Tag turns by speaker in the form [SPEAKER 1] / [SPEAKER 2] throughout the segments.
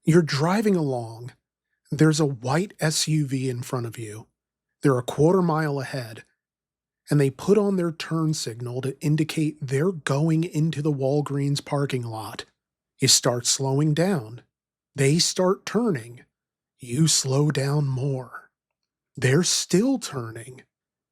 [SPEAKER 1] You're driving along. There's a white SUV in front of you. They're a quarter mile ahead, and they put on their turn signal to indicate they're going into the Walgreens parking lot. You start slowing down. They start turning. You slow down more. They're still turning.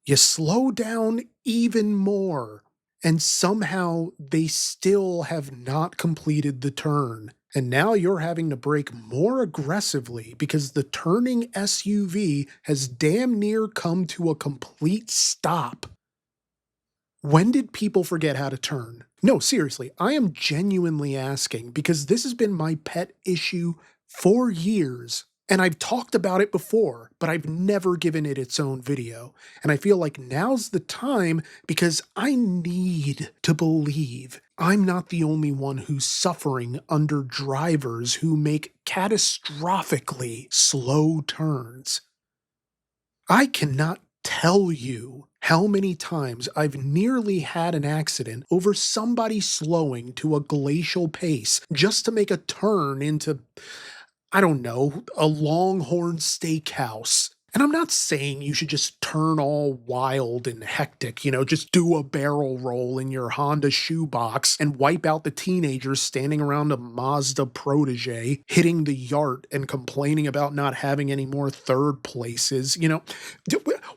[SPEAKER 1] You slow down even more. And somehow they still have not completed the turn. And now you're having to brake more aggressively because the turning SUV has damn near come to a complete stop. When did people forget how to turn? No, seriously, I am genuinely asking because this has been my pet issue for years. And I've talked about it before, but I've never given it its own video. And I feel like now's the time because I need to believe I'm not the only one who's suffering under drivers who make catastrophically slow turns. I cannot tell you how many times I've nearly had an accident over somebody slowing to a glacial pace just to make a turn into, I don't know, a Longhorn Steakhouse. And I'm not saying you should just turn all wild and hectic, just do a barrel roll in your Honda shoebox and wipe out the teenagers standing around a Mazda Protege, hitting the yard and complaining about not having any more third places.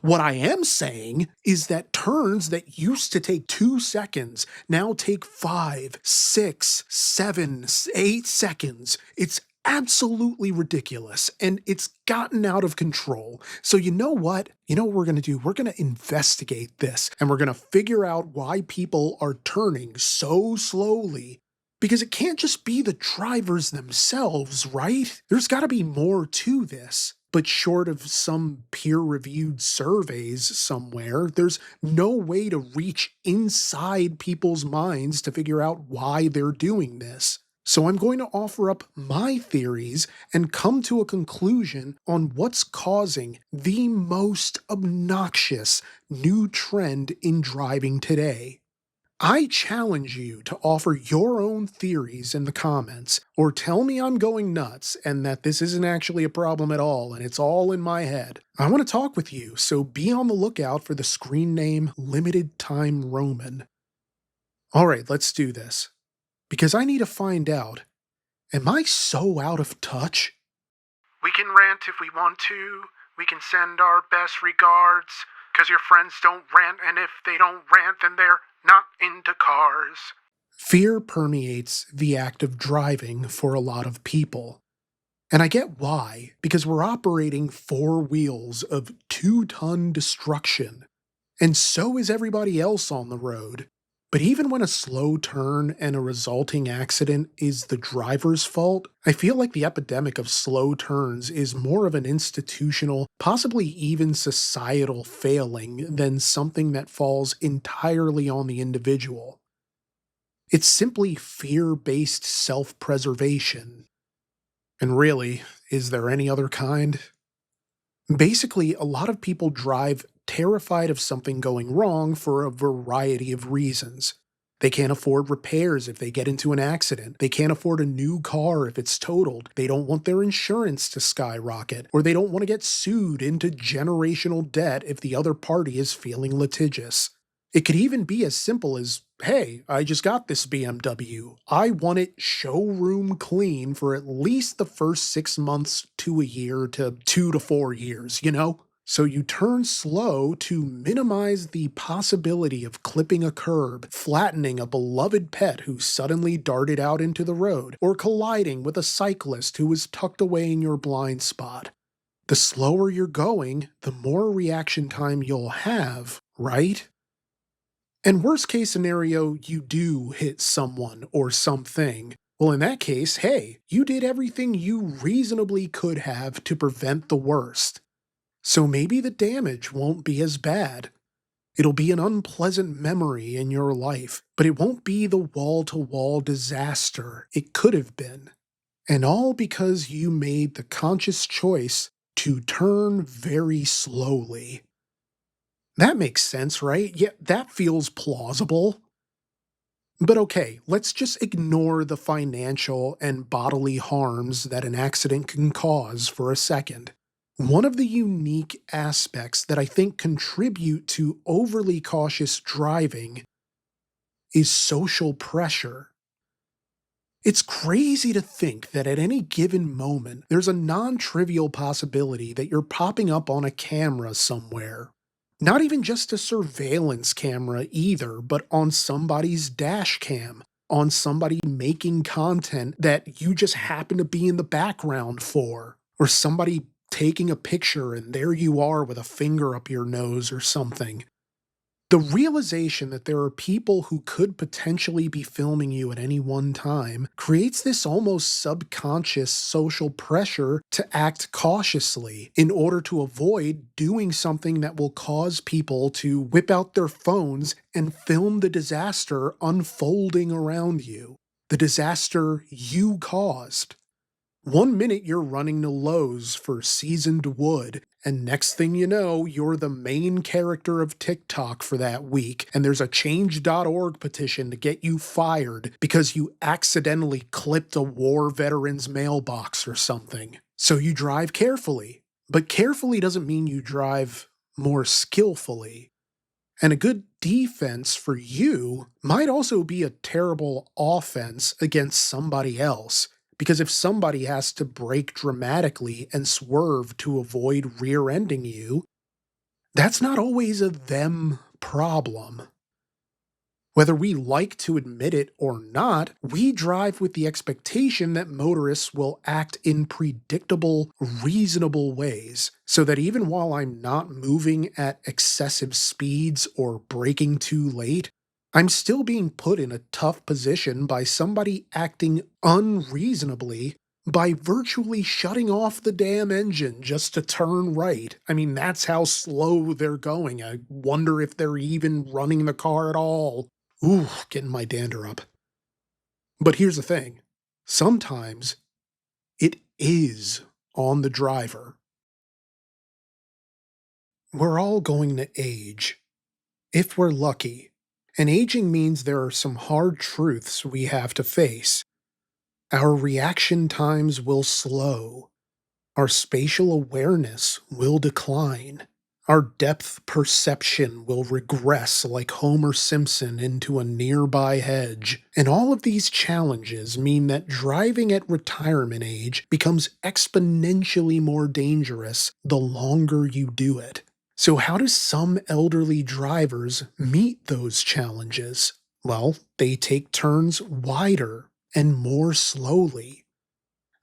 [SPEAKER 1] What I am saying is that turns that used to take 2 seconds now take 5, 6, 7, 8 seconds. It's absolutely ridiculous, and it's gotten out of control. So you know what? You know what we're going to do? We're going to investigate this, and we're going to figure out why people are turning so slowly. Because it can't just be the drivers themselves, right? There's got to be more to this. But short of some peer-reviewed surveys somewhere, there's no way to reach inside people's minds to figure out why they're doing this. So I'm going to offer up my theories and come to a conclusion on what's causing the most obnoxious new trend in driving today. I challenge you to offer your own theories in the comments, or tell me I'm going nuts and that this isn't actually a problem at all and it's all in my head. I want to talk with you, so be on the lookout for the screen name Limited Time Roman. Alright, let's do this. Because I need to find out, am I so out of touch? We can rant if we want to. We can send our best regards, because your friends don't rant, and if they don't rant, then they're not into cars. Fear permeates the act of driving for a lot of people. And I get why, because we're operating 4 wheels of 2-ton destruction. And so is everybody else on the road. But even when a slow turn and a resulting accident is the driver's fault, I feel like the epidemic of slow turns is more of an institutional, possibly even societal failing than something that falls entirely on the individual. It's simply fear-based self-preservation. And really, is there any other kind? Basically, a lot of people drive terrified of something going wrong for a variety of reasons. They can't afford repairs if they get into an accident. They can't afford a new car if it's totaled. They don't want their insurance to skyrocket, or they don't want to get sued into generational debt if the other party is feeling litigious. It could even be as simple as, hey, I just got this BMW. I want it showroom clean for at least the first 6 months to a year to 2 to 4 years, So you turn slow to minimize the possibility of clipping a curb, flattening a beloved pet who suddenly darted out into the road, or colliding with a cyclist who was tucked away in your blind spot. The slower you're going, the more reaction time you'll have, right? And worst case scenario, you do hit someone or something. Well, in that case, hey, you did everything you reasonably could have to prevent the worst. So maybe the damage won't be as bad. It'll be an unpleasant memory in your life, but it won't be the wall-to-wall disaster it could have been. And all because you made the conscious choice to turn very slowly. That makes sense, right? Yeah, that feels plausible. But okay, let's just ignore the financial and bodily harms that an accident can cause for a second. One of the unique aspects that I think contribute to overly cautious driving is social pressure. It's crazy to think that at any given moment, there's a non trivial possibility that you're popping up on a camera somewhere. Not even just a surveillance camera either, but on somebody's dash cam, on somebody making content that you just happen to be in the background for, or somebody taking a picture and there you are with a finger up your nose or something. The realization that there are people who could potentially be filming you at any one time creates this almost subconscious social pressure to act cautiously in order to avoid doing something that will cause people to whip out their phones and film the disaster unfolding around you, the disaster you caused. One minute you're running to Lowe's for seasoned wood, and next thing you know, you're the main character of TikTok for that week, and there's a change.org petition to get you fired because you accidentally clipped a war veteran's mailbox or something. So you drive carefully. But carefully doesn't mean you drive more skillfully. And a good defense for you might also be a terrible offense against somebody else. Because if somebody has to brake dramatically and swerve to avoid rear ending you, that's not always a them problem. Whether we like to admit it or not, we drive with the expectation that motorists will act in predictable, reasonable ways, so that even while I'm not moving at excessive speeds or braking too late, I'm still being put in a tough position by somebody acting unreasonably by virtually shutting off the damn engine just to turn right. I mean, that's how slow they're going. I wonder if they're even running the car at all. Ooh, getting my dander up. But here's the thing, sometimes it is on the driver. We're all going to age, if we're lucky. And aging means there are some hard truths we have to face. Our reaction times will slow. Our spatial awareness will decline. Our depth perception will regress like Homer Simpson into a nearby hedge. And all of these challenges mean that driving at retirement age becomes exponentially more dangerous the longer you do it. So, how do some elderly drivers meet those challenges? Well, they take turns wider and more slowly.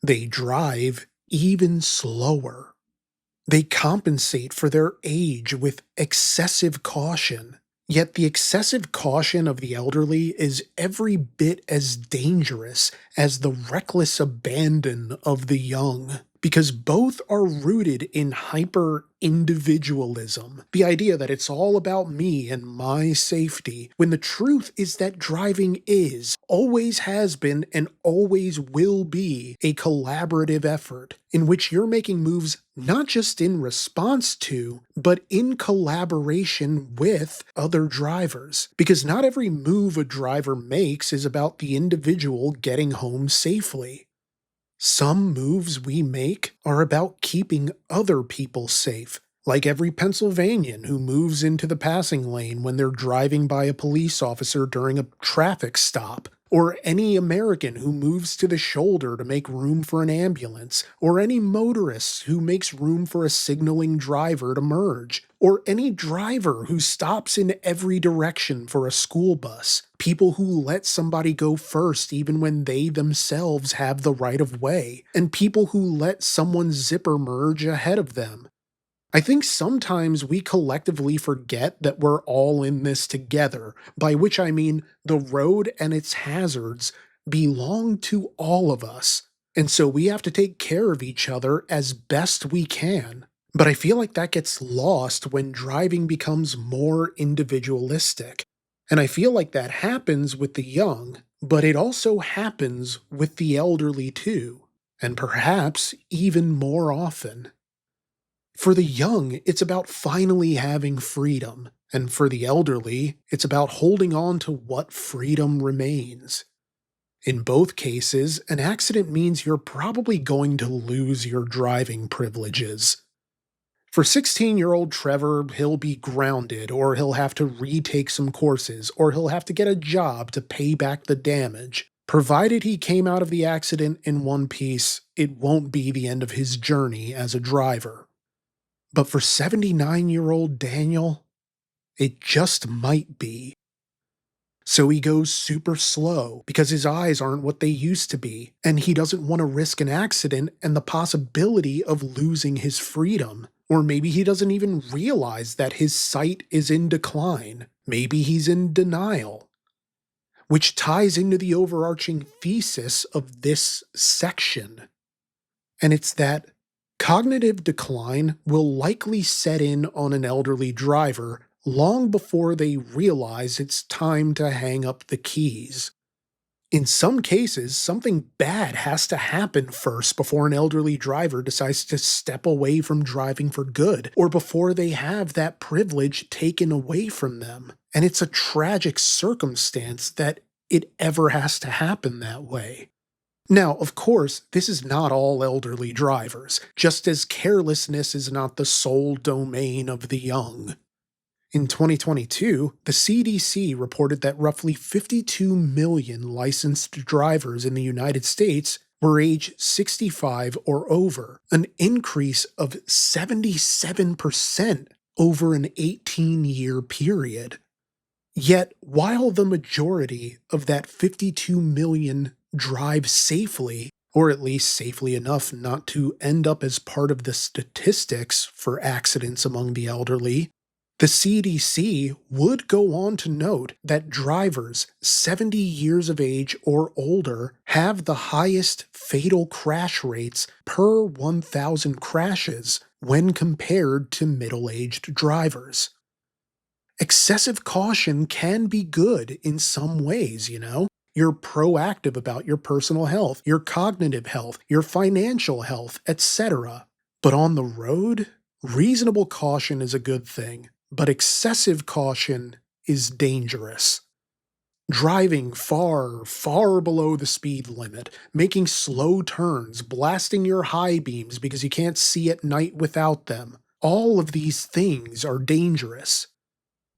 [SPEAKER 1] They drive even slower. They compensate for their age with excessive caution. Yet the excessive caution of the elderly is every bit as dangerous as the reckless abandon of the young, because both are rooted in hyper individualism. The idea that it's all about me and my safety, when the truth is that driving is, always has been, and always will be a collaborative effort in which you're making moves not just in response to, but in collaboration with other drivers. Because not every move a driver makes is about the individual getting home safely. Some moves we make are about keeping other people safe, like every Pennsylvanian who moves into the passing lane when they're driving by a police officer during a traffic stop, or any American who moves to the shoulder to make room for an ambulance, or any motorist who makes room for a signaling driver to merge, or any driver who stops in every direction for a school bus, people who let somebody go first even when they themselves have the right of way, and people who let someone's zipper merge ahead of them. I think sometimes we collectively forget that we're all in this together, by which I mean the road and its hazards belong to all of us, and so we have to take care of each other as best we can. But I feel like that gets lost when driving becomes more individualistic. And I feel like that happens with the young, but it also happens with the elderly too, and perhaps even more often. For the young, it's about finally having freedom, and for the elderly, it's about holding on to what freedom remains. In both cases, an accident means you're probably going to lose your driving privileges. For 16-year-old Trevor, he'll be grounded, or he'll have to retake some courses, or he'll have to get a job to pay back the damage. Provided he came out of the accident in one piece, it won't be the end of his journey as a driver. But for 79-year-old Daniel, it just might be. So he goes super slow because his eyes aren't what they used to be, and he doesn't want to risk an accident and the possibility of losing his freedom. Or maybe he doesn't even realize that his sight is in decline. Maybe he's in denial. Which ties into the overarching thesis of this section. And it's that cognitive decline will likely set in on an elderly driver long before they realize it's time to hang up the keys. In some cases, something bad has to happen first before an elderly driver decides to step away from driving for good, or before they have that privilege taken away from them. And it's a tragic circumstance that it ever has to happen that way. Now, of course, this is not all elderly drivers, just as carelessness is not the sole domain of the young. In 2022, the CDC reported that roughly 52 million licensed drivers in the United States were age 65 or over, an increase of 77% over an 18-year period. Yet, while the majority of that 52 million drive safely, or at least safely enough not to end up as part of the statistics for accidents among the elderly, the CDC would go on to note that drivers 70 years of age or older have the highest fatal crash rates per 1,000 crashes when compared to middle-aged drivers. Excessive caution can be good in some ways, you know? You're proactive about your personal health, your cognitive health, your financial health, etc. But on the road, reasonable caution is a good thing, but excessive caution is dangerous. Driving far, far below the speed limit, making slow turns, blasting your high beams because you can't see at night without them, all of these things are dangerous.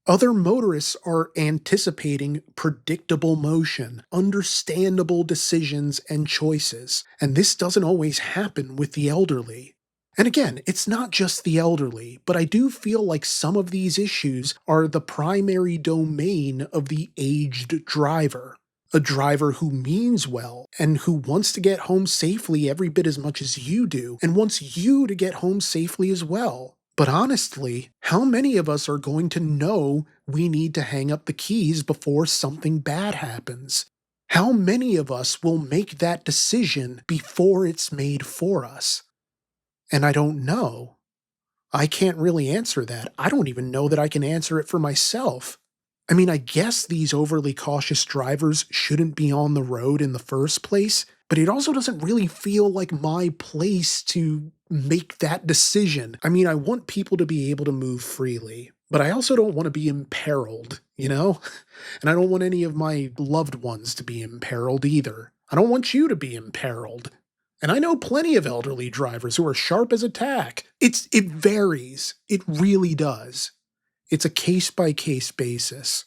[SPEAKER 1] Other motorists are anticipating predictable motion, understandable decisions and choices, and this doesn't always happen with the elderly. And again, it's not just the elderly, but I do feel like some of these issues are the primary domain of the aged driver. A driver who means well and who wants to get home safely every bit as much as you do, and wants you to get home safely as well. But honestly, how many of us are going to know we need to hang up the keys before something bad happens? How many of us will make that decision before it's made for us? And I don't know. I can't really answer that. I don't even know that I can answer it for myself. I mean, I guess these overly cautious drivers shouldn't be on the road in the first place, but it also doesn't really feel like my place to make that decision. I mean, I want people to be able to move freely, but I also don't want to be imperiled, you know? And I don't want any of my loved ones to be imperiled either. I don't want you to be imperiled. And I know plenty of elderly drivers who are sharp as a tack. It varies. It really does. It's a case-by-case basis.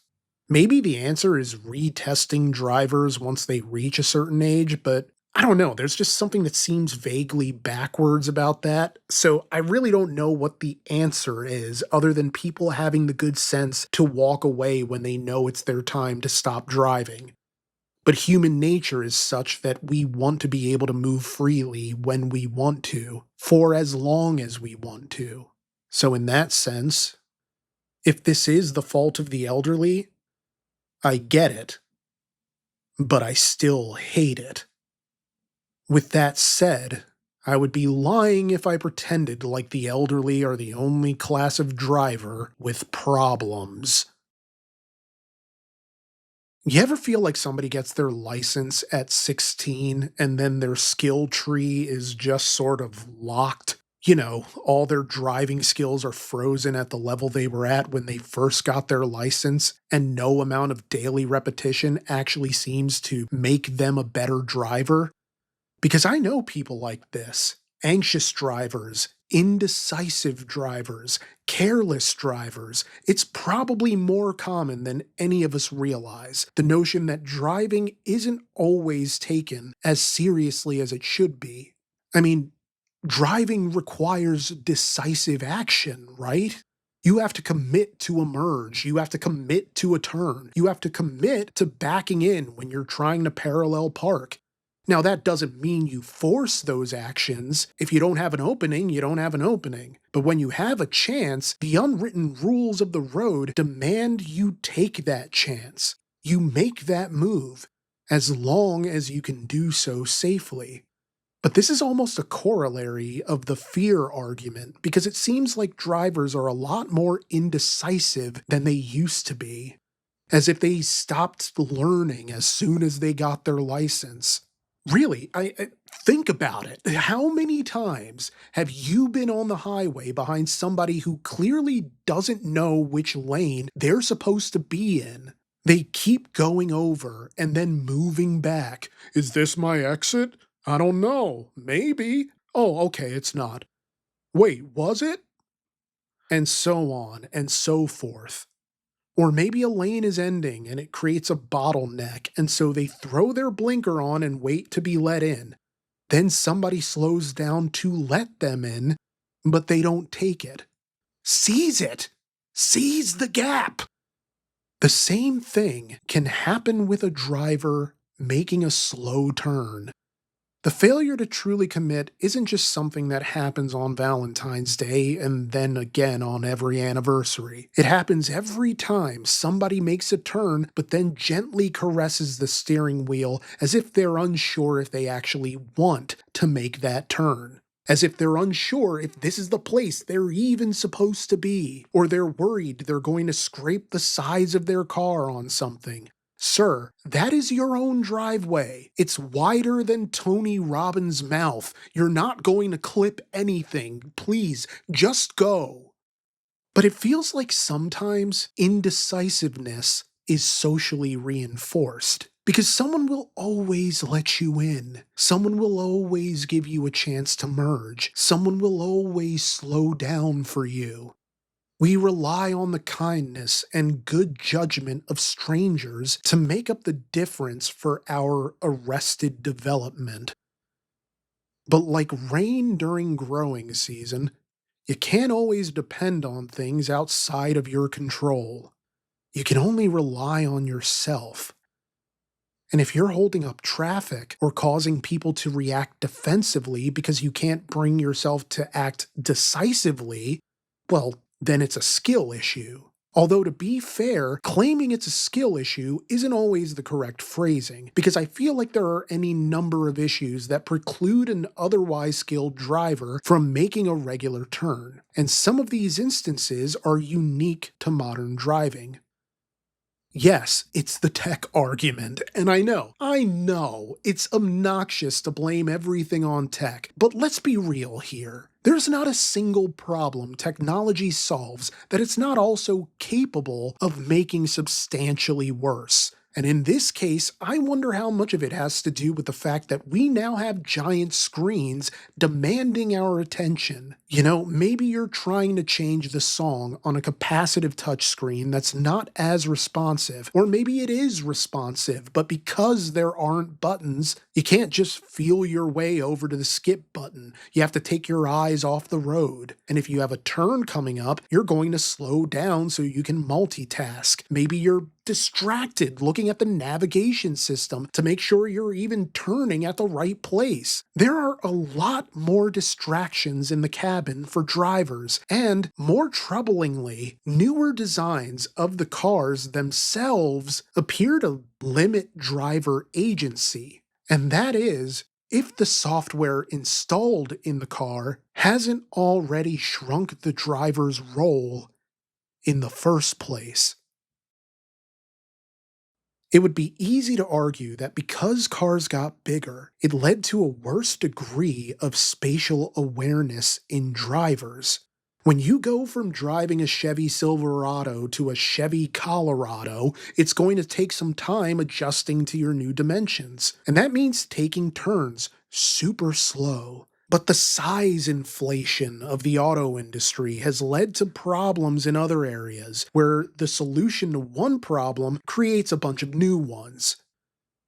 [SPEAKER 1] Maybe the answer is retesting drivers once they reach a certain age, but I don't know. There's just something that seems vaguely backwards about that. So I really don't know what the answer is, other than people having the good sense to walk away when they know it's their time to stop driving. But human nature is such that we want to be able to move freely when we want to, for as long as we want to. So in that sense, if this is the fault of the elderly, I get it, but I still hate it. With that said, I would be lying if I pretended like the elderly are the only class of driver with problems. You ever feel like somebody gets their license at 16 and then their skill tree is just sort of locked? All their driving skills are frozen at the level they were at when they first got their license, and no amount of daily repetition actually seems to make them a better driver. Because I know people like this: anxious drivers, indecisive drivers, careless drivers. It's probably more common than any of us realize. The notion that driving isn't always taken as seriously as it should be. I mean, driving requires decisive action, right? You have to commit to a merge. You have to commit to a turn. You have to commit to backing in when you're trying to parallel park. Now, that doesn't mean you force those actions. If you don't have an opening, you don't have an opening. But when you have a chance, the unwritten rules of the road demand you take that chance. You make that move, as long as you can do so safely. But this is almost a corollary of the fear argument, because it seems like drivers are a lot more indecisive than they used to be, as if they stopped learning as soon as they got their license. Really, I think about it. How many times have you been on the highway behind somebody who clearly doesn't know which lane they're supposed to be in? They keep going over and then moving back. Is this my exit? I don't know. Maybe. Oh, okay, it's not. Wait, was it? And so on and so forth. Or maybe a lane is ending and it creates a bottleneck, and so they throw their blinker on and wait to be let in. Then somebody slows down to let them in, but they don't take it. Seize it! Seize the gap! The same thing can happen with a driver making a slow turn. The failure to truly commit isn't just something that happens on Valentine's Day and then again on every anniversary. It happens every time somebody makes a turn but then gently caresses the steering wheel as if they're unsure if they actually want to make that turn. As if they're unsure if this is the place they're even supposed to be, or they're worried they're going to scrape the sides of their car on something. Sir, that is your own driveway. It's wider than Tony Robbins' mouth. You're not going to clip anything. Please, just go. But it feels like sometimes indecisiveness is socially reinforced. Because someone will always let you in. Someone will always give you a chance to merge. Someone will always slow down for you. We rely on the kindness and good judgment of strangers to make up the difference for our arrested development. But like rain during growing season, you can't always depend on things outside of your control. You can only rely on yourself. And if you're holding up traffic or causing people to react defensively because you can't bring yourself to act decisively, well, then it's a skill issue. Although, to be fair, claiming it's a skill issue isn't always the correct phrasing, because I feel like there are any number of issues that preclude an otherwise skilled driver from making a regular turn, and some of these instances are unique to modern driving. Yes, it's the tech argument, and I know, it's obnoxious to blame everything on tech, but let's be real here. There's not a single problem technology solves that it's not also capable of making substantially worse. And in this case, I wonder how much of it has to do with the fact that we now have giant screens demanding our attention. Maybe you're trying to change the song on a capacitive touchscreen that's not as responsive, or maybe it is responsive, but because there aren't buttons, you can't just feel your way over to the skip button. You have to take your eyes off the road. And if you have a turn coming up, you're going to slow down so you can multitask. Maybe you're distracted looking at the navigation system to make sure you're even turning at the right place. There are a lot more distractions in the cabin for drivers, and more troublingly, newer designs of the cars themselves appear to limit driver agency. And that is, if the software installed in the car hasn't already shrunk the driver's role in the first place. It would be easy to argue that because cars got bigger, it led to a worse degree of spatial awareness in drivers. When you go from driving a Chevy Silverado to a Chevy Colorado, it's going to take some time adjusting to your new dimensions. And that means taking turns super slow. But the size inflation of the auto industry has led to problems in other areas where the solution to one problem creates a bunch of new ones.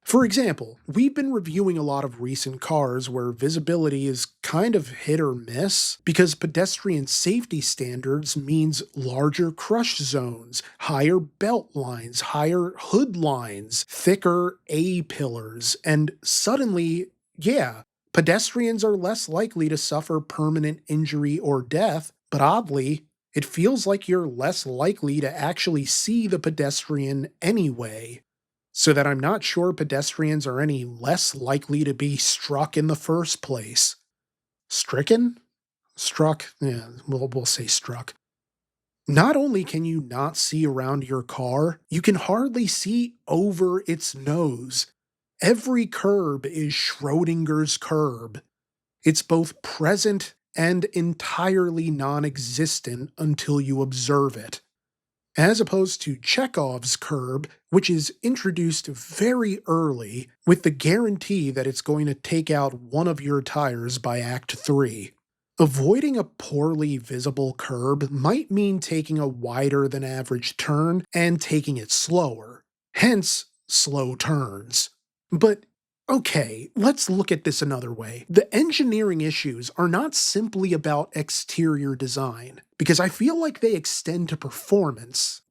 [SPEAKER 1] For example, we've been reviewing a lot of recent cars where visibility is kind of hit or miss because pedestrian safety standards means larger crush zones, higher belt lines, higher hood lines, thicker A-pillars, and suddenly, yeah, pedestrians are less likely to suffer permanent injury or death, but oddly, it feels like you're less likely to actually see the pedestrian anyway, so that I'm not sure pedestrians are any less likely to be struck in the first place. Stricken? Struck? Yeah, we'll say struck. Not only can you not see around your car, you can hardly see over its nose. Every curb is Schrodinger's curb. It's both present and entirely non existent until you observe it, as opposed to Chekhov's curb, which is introduced very early with the guarantee that it's going to take out one of your tires by Act 3. Avoiding a poorly visible curb might mean taking a wider than average turn and taking it slower, hence slow turns. But okay, let's look at this another way. The engineering issues are not simply about exterior design, because I feel like they extend to performance.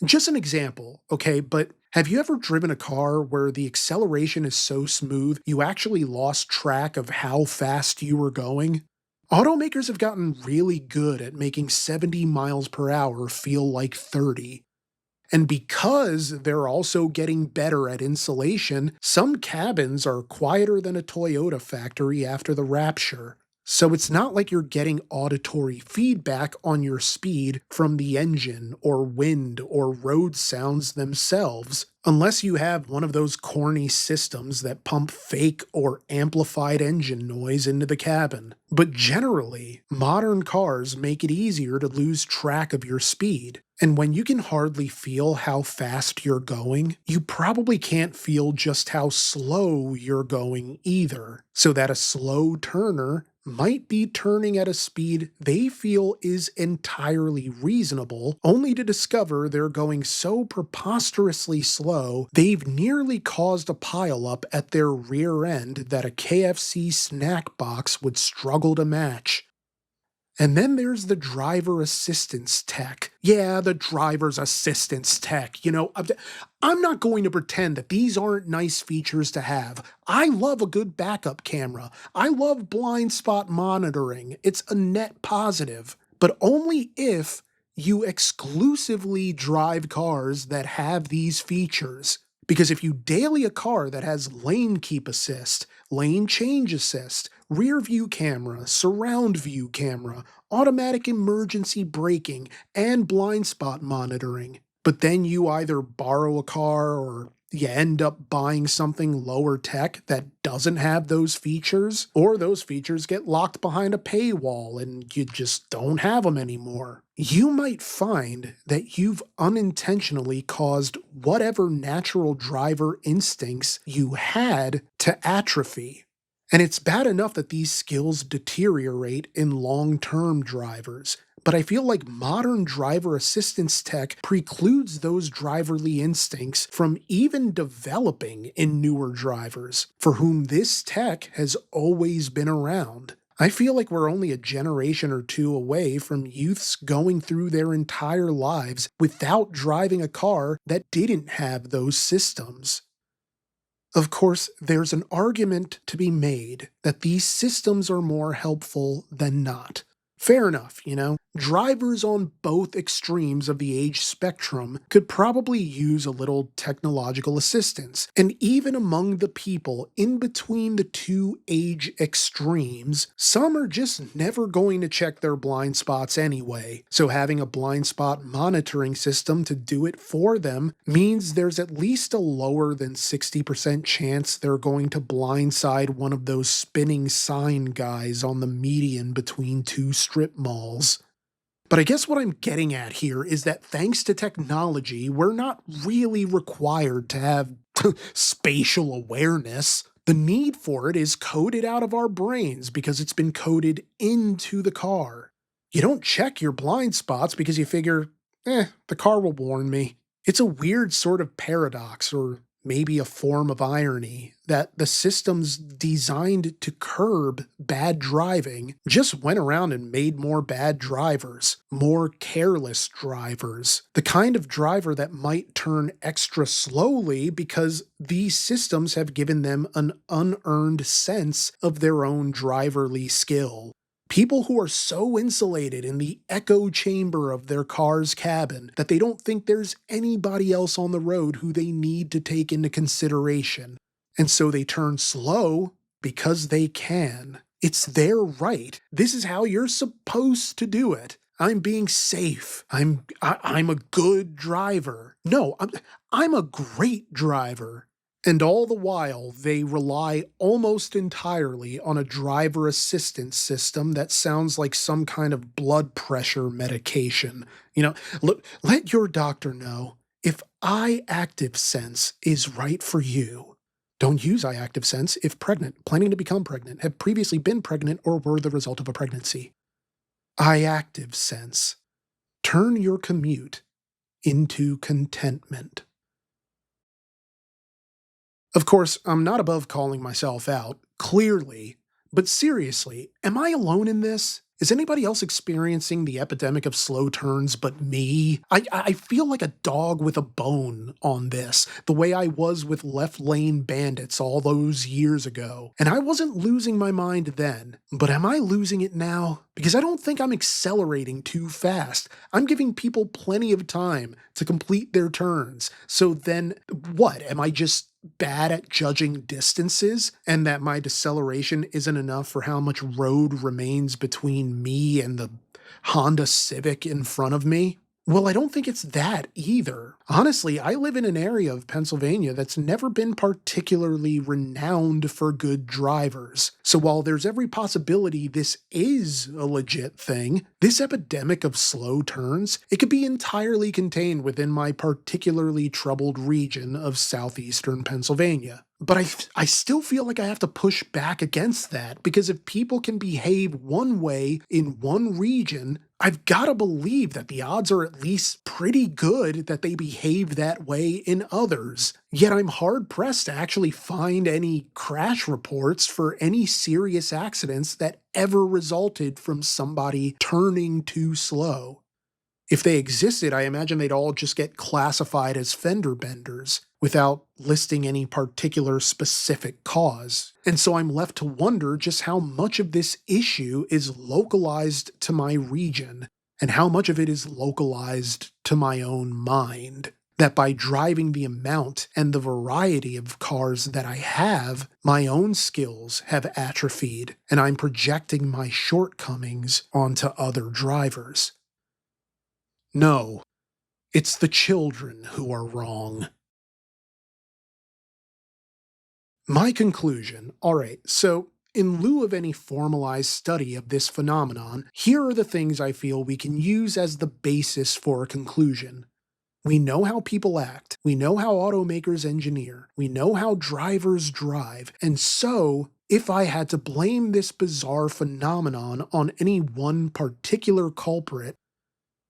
[SPEAKER 1] Just an example, okay, but have you ever driven a car where the acceleration is so smooth you actually lost track of how fast you were going? Automakers have gotten really good at making 70 miles per hour feel like 30. And because they're also getting better at insulation, some cabins are quieter than a Toyota factory after the Rapture. So it's not like you're getting auditory feedback on your speed from the engine or wind or road sounds themselves, unless you have one of those corny systems that pump fake or amplified engine noise into the cabin. But generally, modern cars make it easier to lose track of your speed. And when you can hardly feel how fast you're going, you probably can't feel just how slow you're going either. So that a slow turner might be turning at a speed they feel is entirely reasonable, only to discover they're going so preposterously slow they've nearly caused a pileup at their rear end that a KFC snack box would struggle to match. And then there's the driver assistance tech. Yeah, the driver's assistance tech. I'm not going to pretend that these aren't nice features to have. I love a good backup camera. I love blind spot monitoring. It's a net positive, but only if you exclusively drive cars that have these features. Because if you daily a car that has lane keep assist, lane change assist, rear view camera, surround view camera, automatic emergency braking, and blind spot monitoring, but then you either borrow a car or you end up buying something lower tech that doesn't have those features, or those features get locked behind a paywall and you just don't have them anymore, you might find that you've unintentionally caused whatever natural driver instincts you had to atrophy. And it's bad enough that these skills deteriorate in long-term drivers, but I feel like modern driver assistance tech precludes those driverly instincts from even developing in newer drivers, for whom this tech has always been around. I feel like we're only a generation or two away from youths going through their entire lives without driving a car that didn't have those systems. Of course, there's an argument to be made that these systems are more helpful than not. Fair enough. Drivers on both extremes of the age spectrum could probably use a little technological assistance. And even among the people in between the two age extremes, some are just never going to check their blind spots anyway. So having a blind spot monitoring system to do it for them means there's at least a lower than 60% chance they're going to blindside one of those spinning sign guys on the median between two strip malls. But I guess what I'm getting at here is that thanks to technology, we're not really required to have spatial awareness. The need for it is coded out of our brains because it's been coded into the car. You don't check your blind spots because you figure, the car will warn me. It's a weird sort of paradox, or maybe a form of irony, that the systems designed to curb bad driving just went around and made more bad drivers, more careless drivers, the kind of driver that might turn extra slowly because these systems have given them an unearned sense of their own driverly skill. People who are so insulated in the echo chamber of their car's cabin that they don't think there's anybody else on the road who they need to take into consideration. And so they turn slow because they can. It's their right. This is how you're supposed to do it. I'm being safe. I'm a good driver. No, I'm a great driver. And all the while, they rely almost entirely on a driver assistance system that sounds like some kind of blood pressure medication. Let your doctor know if iActiveSense is right for you. Don't use iActiveSense if pregnant, planning to become pregnant, have previously been pregnant, or were the result of a pregnancy. iActiveSense. Turn your commute into contentment. Of course, I'm not above calling myself out, clearly, but seriously, am I alone in this? Is anybody else experiencing the epidemic of slow turns but me? I feel like a dog with a bone on this, the way I was with left lane bandits all those years ago. And I wasn't losing my mind then, but am I losing it now? Because I don't think I'm accelerating too fast. I'm giving people plenty of time to complete their turns. So then, what? Am I just bad at judging distances, and that my deceleration isn't enough for how much road remains between me and the Honda Civic in front of me? Well, I don't think it's that either. Honestly, I live in an area of Pennsylvania that's never been particularly renowned for good drivers. So while there's every possibility this is a legit thing, this epidemic of slow turns, it could be entirely contained within my particularly troubled region of southeastern Pennsylvania. But I still feel like I have to push back against that, because if people can behave one way in one region, I've got to believe that the odds are at least pretty good that they behave that way in others. Yet I'm hard-pressed to actually find any crash reports for any serious accidents that ever resulted from somebody turning too slow. If they existed, I imagine they'd all just get classified as fender benders without listing any particular specific cause. And so I'm left to wonder just how much of this issue is localized to my region and how much of it is localized to my own mind. That by driving the amount and the variety of cars that I have, my own skills have atrophied, and I'm projecting my shortcomings onto other drivers. No, it's the children who are wrong. My conclusion, alright, so in lieu of any formalized study of this phenomenon, here are the things I feel we can use as the basis for a conclusion. We know how people act, we know how automakers engineer, we know how drivers drive, and so, if I had to blame this bizarre phenomenon on any one particular culprit,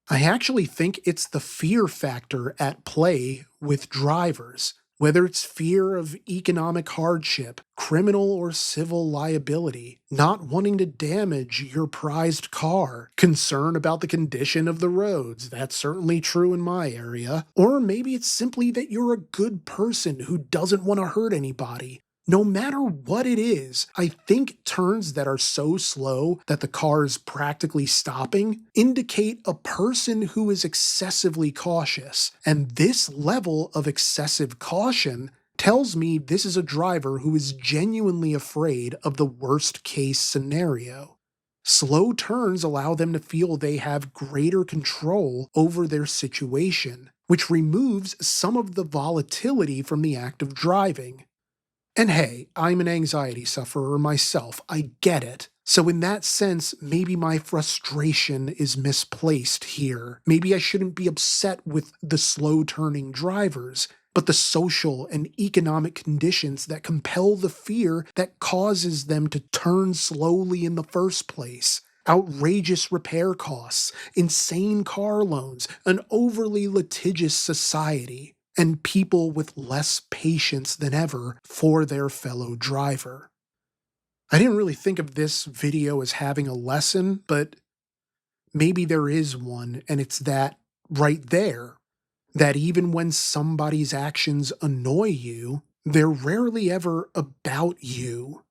[SPEAKER 1] I actually think it's the fear factor at play with drivers. Whether it's fear of economic hardship, criminal or civil liability, not wanting to damage your prized car, concern about the condition of the roads, that's certainly true in my area, or maybe it's simply that you're a good person who doesn't want to hurt anybody. No matter what it is, I think turns that are so slow that the car is practically stopping indicate a person who is excessively cautious. And this level of excessive caution tells me this is a driver who is genuinely afraid of the worst case scenario. Slow turns allow them to feel they have greater control over their situation, which removes some of the volatility from the act of driving. And hey, I'm an anxiety sufferer myself, I get it. So, in that sense, maybe my frustration is misplaced here. Maybe I shouldn't be upset with the slow turning drivers, but the social and economic conditions that compel the fear that causes them to turn slowly in the first place. Outrageous repair costs, insane car loans, an overly litigious society, and people with less patience than ever for their fellow driver. I didn't really think of this video as having a lesson, but maybe there is one, and it's that right there, that even when somebody's actions annoy you, they're rarely ever about you.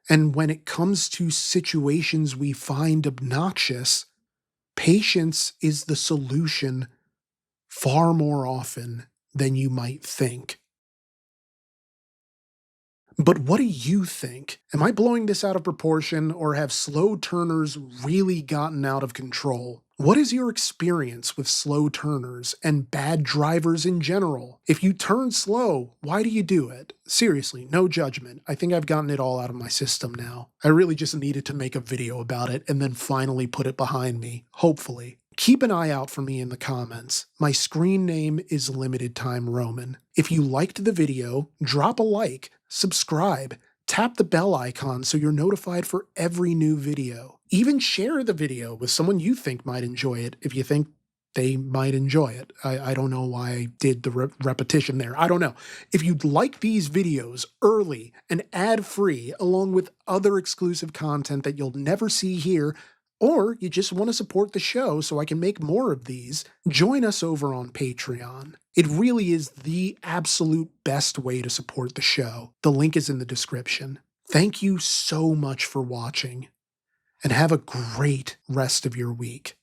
[SPEAKER 1] And when it comes to situations we find obnoxious, patience is the solution far more often than you might think. But what do you think? Am I blowing this out of proportion, or have slow turners really gotten out of control? What is your experience with slow turners and bad drivers in general? If you turn slow, why do you do it? Seriously, no judgment. I think I've gotten it all out of my system now. I really just needed to make a video about it and then finally put it behind me, hopefully. Keep an eye out for me in the comments. My screen name is Limited Time Roman. If you liked the video, drop a like, subscribe, tap the bell icon so you're notified for every new video. Even share the video with someone you think might enjoy it if you think they might enjoy it. I don't know why I did the repetition there. I don't know. If you'd like these videos early and ad-free along with other exclusive content that you'll never see here, or you just want to support the show so I can make more of these, join us over on Patreon. It really is the absolute best way to support the show. The link is in the description. Thank you so much for watching, and have a great rest of your week.